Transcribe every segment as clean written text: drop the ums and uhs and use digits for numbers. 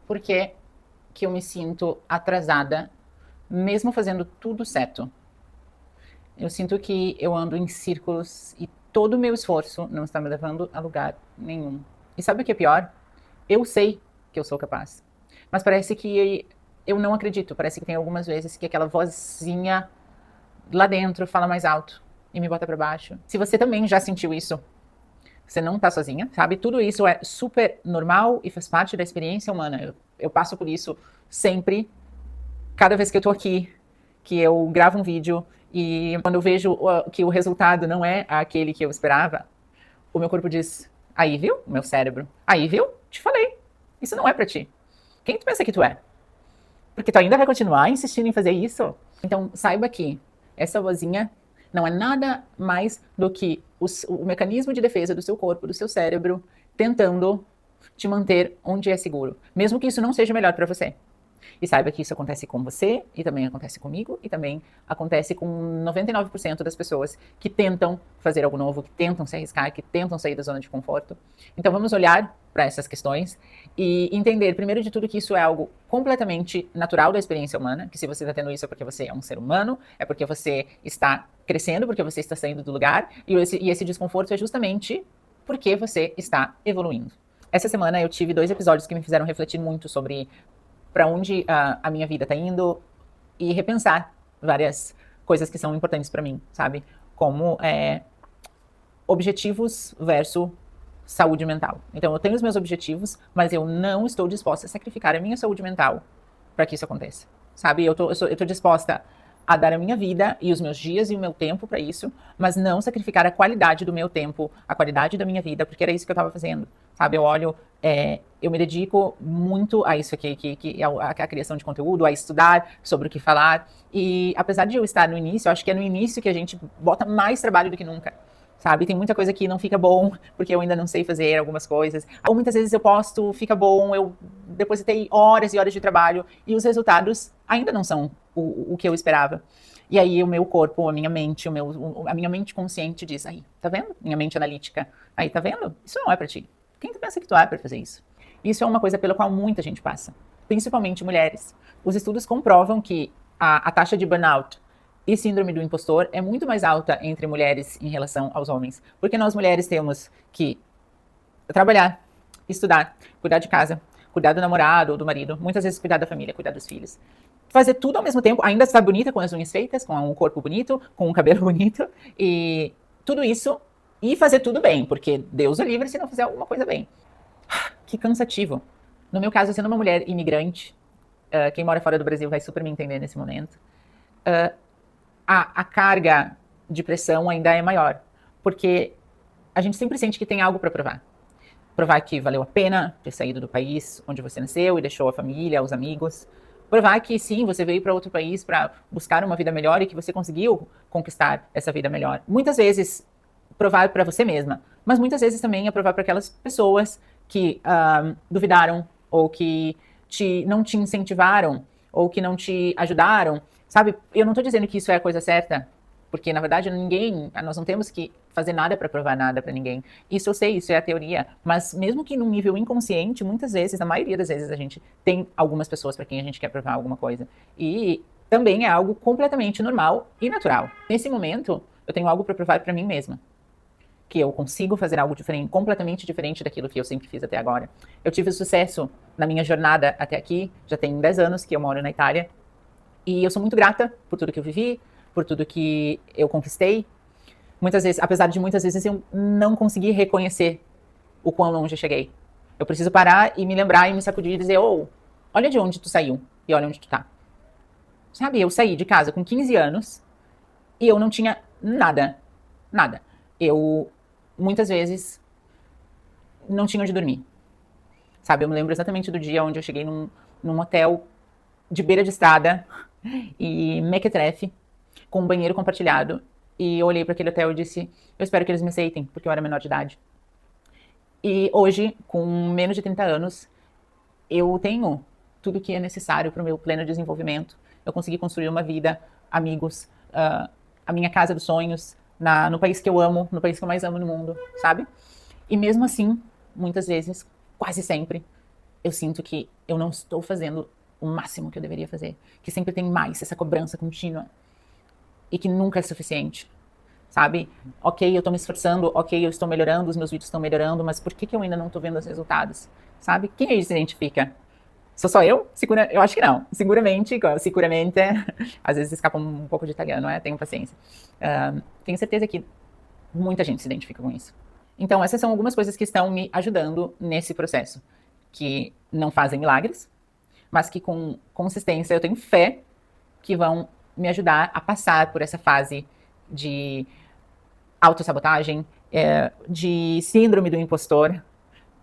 por que que eu me sinto atrasada, mesmo fazendo tudo certo. Eu sinto que eu ando em círculos e todo o meu esforço não está me levando a lugar nenhum. E sabe o que é pior? Eu sei que eu sou capaz, mas parece que eu não acredito. Parece que tem algumas vezes que aquela vozinha lá dentro fala mais alto e me bota para baixo. Se você também já sentiu isso, você não tá sozinha, sabe? Tudo isso é super normal e faz parte da experiência humana. Eu passo por isso sempre, cada vez que eu tô aqui, que eu gravo um vídeo e quando eu vejo que o resultado não é aquele que eu esperava, o meu corpo diz: aí, viu? O meu cérebro. Aí, viu? Te falei. Isso não é pra ti. Quem tu pensa que tu é? Porque tu ainda vai continuar insistindo em fazer isso? Então, saiba que essa vozinha não é nada mais do que o mecanismo de defesa do seu corpo, do seu cérebro, tentando te manter onde é seguro, mesmo que isso não seja melhor para você. E saiba que isso acontece com você, e também acontece comigo, e também acontece com 99% das pessoas que tentam fazer algo novo, que tentam se arriscar, que tentam sair da zona de conforto. Então vamos olhar para essas questões e entender, primeiro de tudo, que isso é algo completamente natural da experiência humana, que se você está tendo isso é porque você é um ser humano, é porque você está crescendo, porque você está saindo do lugar, e esse desconforto é justamente porque você está evoluindo. Essa semana eu tive 2 episódios que me fizeram refletir muito sobre para onde a minha vida está indo e repensar várias coisas que são importantes para mim, sabe? Como objetivos versus saúde mental. Então, eu tenho os meus objetivos, mas eu não estou disposta a sacrificar a minha saúde mental para que isso aconteça, sabe? Eu tô disposta a dar a minha vida e os meus dias e o meu tempo para isso, mas não sacrificar a qualidade do meu tempo, a qualidade da minha vida, porque era isso que eu estava fazendo, sabe? Eu olho, eu me dedico muito a isso aqui, que é a criação de conteúdo, a estudar sobre o que falar, e apesar de eu estar no início, eu acho que é no início que a gente bota mais trabalho do que nunca, sabe? Tem muita coisa que não fica bom, porque eu ainda não sei fazer algumas coisas. Ou muitas vezes eu posto, fica bom, eu depositei horas e horas de trabalho e os resultados ainda não são o que eu esperava. E aí o meu corpo, a minha mente, a minha mente consciente diz: aí, tá vendo? Minha mente analítica, aí, tá vendo? Isso não é pra ti. Quem tu pensa que tu é pra fazer isso? Isso é uma coisa pela qual muita gente passa, principalmente mulheres. Os estudos comprovam que a taxa de burnout e síndrome do impostor é muito mais alta entre mulheres em relação aos homens. Porque nós mulheres temos que trabalhar, estudar, cuidar de casa, cuidar do namorado ou do marido, muitas vezes cuidar da família, cuidar dos filhos. Fazer tudo ao mesmo tempo, ainda estar bonita com as unhas feitas, com um corpo bonito, com um cabelo bonito, e tudo isso, e fazer tudo bem, porque Deus o livre se não fizer alguma coisa bem. Que cansativo. No meu caso, sendo uma mulher imigrante, quem mora fora do Brasil vai super me entender nesse momento, a carga de pressão ainda é maior, porque a gente sempre sente que tem algo para provar. Provar que valeu a pena ter saído do país onde você nasceu e deixou a família, os amigos. Provar que sim, você veio para outro país para buscar uma vida melhor e que você conseguiu conquistar essa vida melhor. Muitas vezes provar para você mesma, mas muitas vezes também é provar para aquelas pessoas que duvidaram ou que não te incentivaram ou que não te ajudaram, sabe? Eu não estou dizendo que isso é a coisa certa, porque na verdade nós não temos que fazer nada para provar nada para ninguém. Isso eu sei, isso é a teoria, mas mesmo que num nível inconsciente, muitas vezes, na maioria das vezes, a gente tem algumas pessoas para quem a gente quer provar alguma coisa. E também é algo completamente normal e natural. Nesse momento, eu tenho algo para provar para mim mesma, que eu consigo fazer algo diferente, completamente diferente daquilo que eu sempre fiz até agora. Eu tive sucesso na minha jornada até aqui, já tem 10 anos que eu moro na Itália, e eu sou muito grata por tudo que eu vivi, por tudo que eu conquistei. Muitas vezes, apesar de muitas vezes eu não conseguir reconhecer o quão longe eu cheguei. Eu preciso parar e me lembrar e me sacudir e dizer: oh, olha de onde tu saiu e olha onde tu tá. Sabe, eu saí de casa com 15 anos e eu não tinha nada, nada. Eu, muitas vezes, não tinha onde dormir. Sabe, eu me lembro exatamente do dia onde eu cheguei num hotel de beira de estrada e mequetrefe, com um banheiro compartilhado. E eu olhei para aquele hotel e disse: eu espero que eles me aceitem, porque eu era menor de idade. E hoje, com menos de 30 anos, eu tenho tudo que é necessário para o meu pleno desenvolvimento. Eu consegui construir uma vida, amigos, a minha casa dos sonhos, no país que eu amo, no país que eu mais amo no mundo, sabe? E mesmo assim, muitas vezes, quase sempre, eu sinto que eu não estou fazendo o máximo que eu deveria fazer. Que sempre tem mais, essa cobrança contínua. E que nunca é suficiente, sabe? Ok, eu tô me esforçando, ok, eu estou melhorando, os meus vídeos estão melhorando, mas por que eu ainda não tô vendo os resultados? Sabe? Quem aí se identifica? Sou só eu? Eu acho que não. Seguramente, às vezes escapa um pouco de italiano, né? Tenho paciência. Tenho certeza que muita gente se identifica com isso. Então, essas são algumas coisas que estão me ajudando nesse processo, que não fazem milagres, mas que com consistência eu tenho fé que vão me ajudar a passar por essa fase de autossabotagem, de síndrome do impostor,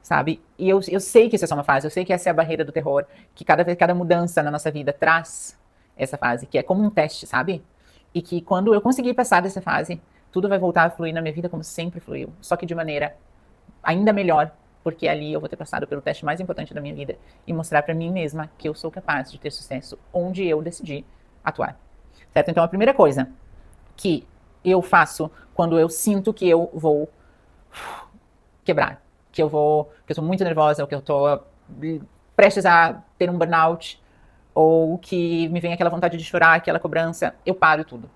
sabe? E eu sei que isso é só uma fase, eu sei que essa é a barreira do terror, que cada mudança na nossa vida traz essa fase, que é como um teste, sabe? E que quando eu conseguir passar dessa fase, tudo vai voltar a fluir na minha vida como sempre fluiu, só que de maneira ainda melhor, porque ali eu vou ter passado pelo teste mais importante da minha vida e mostrar para mim mesma que eu sou capaz de ter sucesso onde eu decidi atuar. Certo? Então a primeira coisa que eu faço quando eu sinto que eu vou quebrar, que eu sou muito nervosa, ou que eu tô prestes a ter um burnout, ou que me vem aquela vontade de chorar, aquela cobrança, eu paro tudo.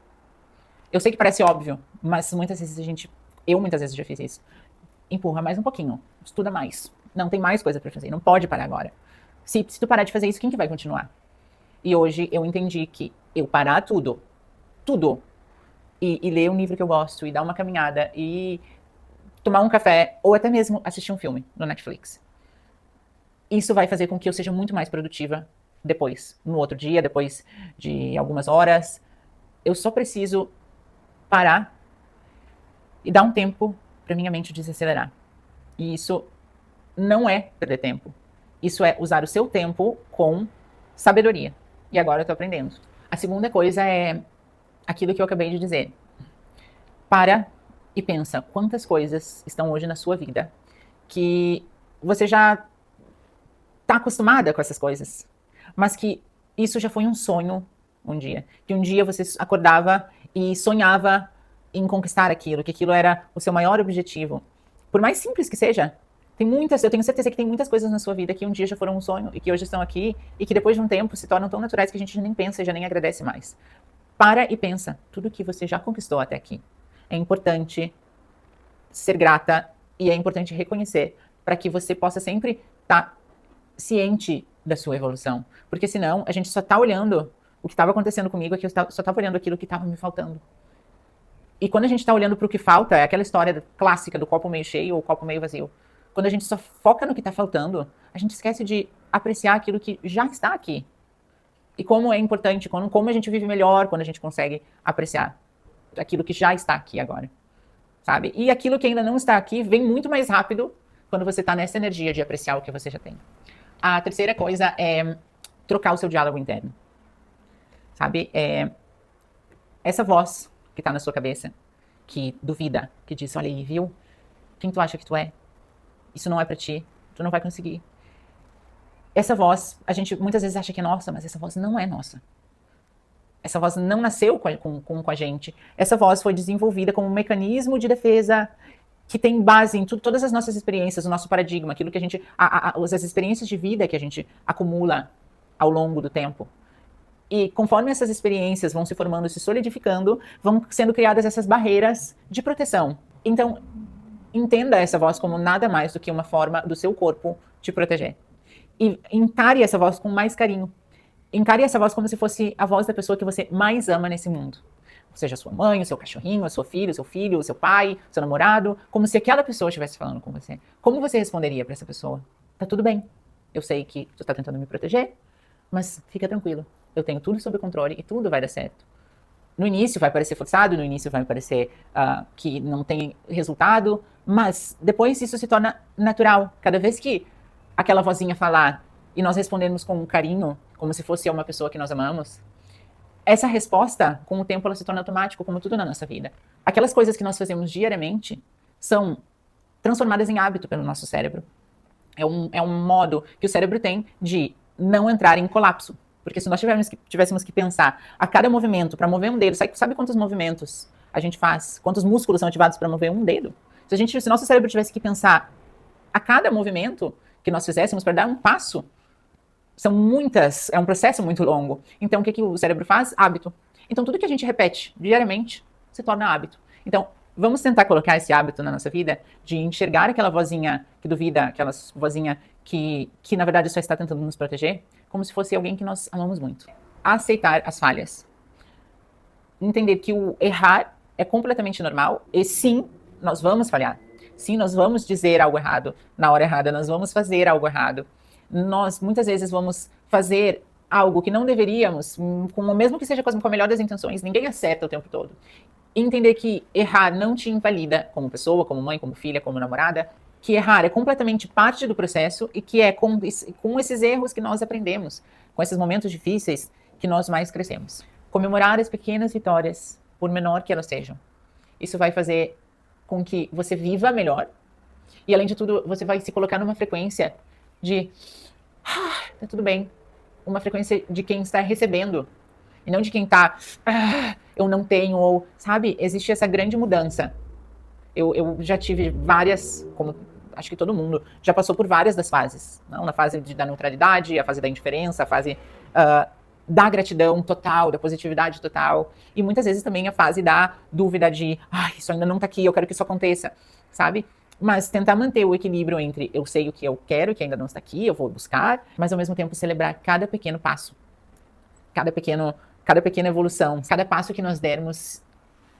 Eu sei que parece óbvio, mas muitas vezes eu muitas vezes já fiz isso. Empurra mais um pouquinho, estuda mais. Não tem mais coisa para fazer, não pode parar agora. Se tu parar de fazer isso, quem que vai continuar? E hoje eu entendi que eu parar tudo, e ler um livro que eu gosto, e dar uma caminhada, e tomar um café, ou até mesmo assistir um filme no Netflix. Isso vai fazer com que eu seja muito mais produtiva depois, no outro dia, depois de algumas horas. Eu só preciso parar e dar um tempo para minha mente desacelerar. E isso não é perder tempo. Isso é usar o seu tempo com sabedoria. E agora eu tô aprendendo. A segunda coisa é aquilo que eu acabei de dizer. Para e pensa quantas coisas estão hoje na sua vida que você já está acostumada com essas coisas, mas que isso já foi um sonho um dia. Que um dia você acordava e sonhava em conquistar aquilo, que aquilo era o seu maior objetivo. Por mais simples que seja, eu tenho certeza que tem muitas coisas na sua vida que um dia já foram um sonho e que hoje estão aqui e que depois de um tempo se tornam tão naturais que a gente já nem pensa e já nem agradece mais. Para e pensa tudo que você já conquistou até aqui. É importante ser grata e é importante reconhecer para que você possa sempre estar ciente da sua evolução. Porque senão a gente só está olhando o que estava acontecendo comigo, aqui eu só estava olhando aquilo que estava me faltando. E quando a gente está olhando para o que falta, é aquela história clássica do copo meio cheio ou copo meio vazio. Quando a gente só foca no que está faltando, a gente esquece de apreciar aquilo que já está aqui. E como é importante, como a gente vive melhor quando a gente consegue apreciar aquilo que já está aqui agora, sabe? E aquilo que ainda não está aqui vem muito mais rápido quando você está nessa energia de apreciar o que você já tem. A terceira coisa é trocar o seu diálogo interno, sabe? Essa voz que está na sua cabeça, que duvida, que diz, olha aí, viu? Quem tu acha que tu é? Isso não é pra ti, tu não vai conseguir. Essa voz, a gente muitas vezes acha que é nossa, mas essa voz não é nossa. Essa voz não nasceu com a gente. Essa voz foi desenvolvida como um mecanismo de defesa que tem base em todas as nossas experiências, o nosso paradigma, aquilo que a gente, as experiências de vida que a gente acumula ao longo do tempo. E conforme essas experiências vão se formando, se solidificando, vão sendo criadas essas barreiras de proteção. Então, entenda essa voz como nada mais do que uma forma do seu corpo te proteger. E encare essa voz com mais carinho. Encare essa voz como se fosse a voz da pessoa que você mais ama nesse mundo. Ou seja, a sua mãe, o seu cachorrinho, a sua filha, o seu pai, o seu namorado, como se aquela pessoa estivesse falando com você. Como você responderia para essa pessoa? Tá tudo bem. Eu sei que tu tá tentando me proteger, mas fica tranquilo. Eu tenho tudo sob controle e tudo vai dar certo. No início vai parecer forçado, no início vai parecer que não tem resultado, mas depois isso se torna natural. Cada vez que aquela vozinha falar e nós respondermos com carinho, como se fosse uma pessoa que nós amamos, essa resposta, com o tempo, ela se torna automática, como tudo na nossa vida. Aquelas coisas que nós fazemos diariamente são transformadas em hábito pelo nosso cérebro. É um modo que o cérebro tem de não entrar em colapso. Porque se nós tivéssemos que pensar a cada movimento, para mover um dedo, sabe quantos movimentos a gente faz? Quantos músculos são ativados para mover um dedo? Se nosso cérebro tivesse que pensar a cada movimento, que nós fizéssemos para dar um passo. São muitas, é um processo muito longo. Então, o que o cérebro faz? Hábito. Então, tudo que a gente repete diariamente se torna hábito. Então, vamos tentar colocar esse hábito na nossa vida de enxergar aquela vozinha que duvida, aquela vozinha que na verdade só está tentando nos proteger, como se fosse alguém que nós amamos muito. Aceitar as falhas. Entender que o errar é completamente normal e sim, nós vamos falhar. Sim, nós vamos dizer algo errado na hora errada, nós vamos fazer algo errado. Nós muitas vezes vamos fazer algo que não deveríamos, mesmo que seja com a melhor das intenções, ninguém acerta o tempo todo. E entender que errar não te invalida como pessoa, como mãe, como filha, como namorada, que errar é completamente parte do processo e que é com esses erros que nós aprendemos, com esses momentos difíceis que nós mais crescemos. Comemorar as pequenas vitórias, por menor que elas sejam. Isso vai fazer com que você viva melhor e, além de tudo, você vai se colocar numa frequência de tá tudo bem. Uma frequência de quem está recebendo e não de quem está eu não tenho, ou, sabe? Existe essa grande mudança. Eu já tive várias, como acho que todo mundo, já passou por várias das fases. Não? Na fase da neutralidade, a fase da indiferença, a fase da gratidão total, da positividade total. E muitas vezes também a fase da dúvida de, isso ainda não tá aqui, eu quero que isso aconteça, sabe? Mas tentar manter o equilíbrio entre eu sei o que eu quero, que ainda não está aqui, eu vou buscar, mas ao mesmo tempo celebrar cada pequeno passo, cada pequena evolução, cada passo que nós dermos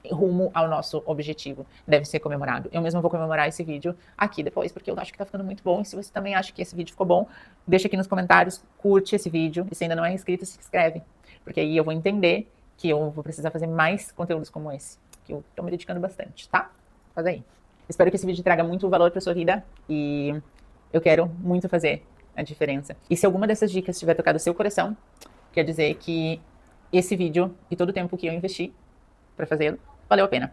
rumo ao nosso objetivo deve ser comemorado. Eu mesmo vou comemorar esse vídeo aqui depois, porque eu acho que tá ficando muito bom. E se você também acha que esse vídeo ficou bom, deixa aqui nos comentários, curte esse vídeo. E se ainda não é inscrito, se inscreve, porque aí eu vou entender que eu vou precisar fazer mais conteúdos como esse, que eu tô me dedicando bastante, tá? Faz aí. Espero que esse vídeo traga muito valor pra sua vida e eu quero muito fazer a diferença. E se alguma dessas dicas tiver tocado o seu coração, quer dizer que esse vídeo e todo o tempo que eu investi para fazê-lo valeu a pena.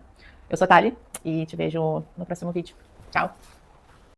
Eu sou a Thali e te vejo no próximo vídeo. Tchau!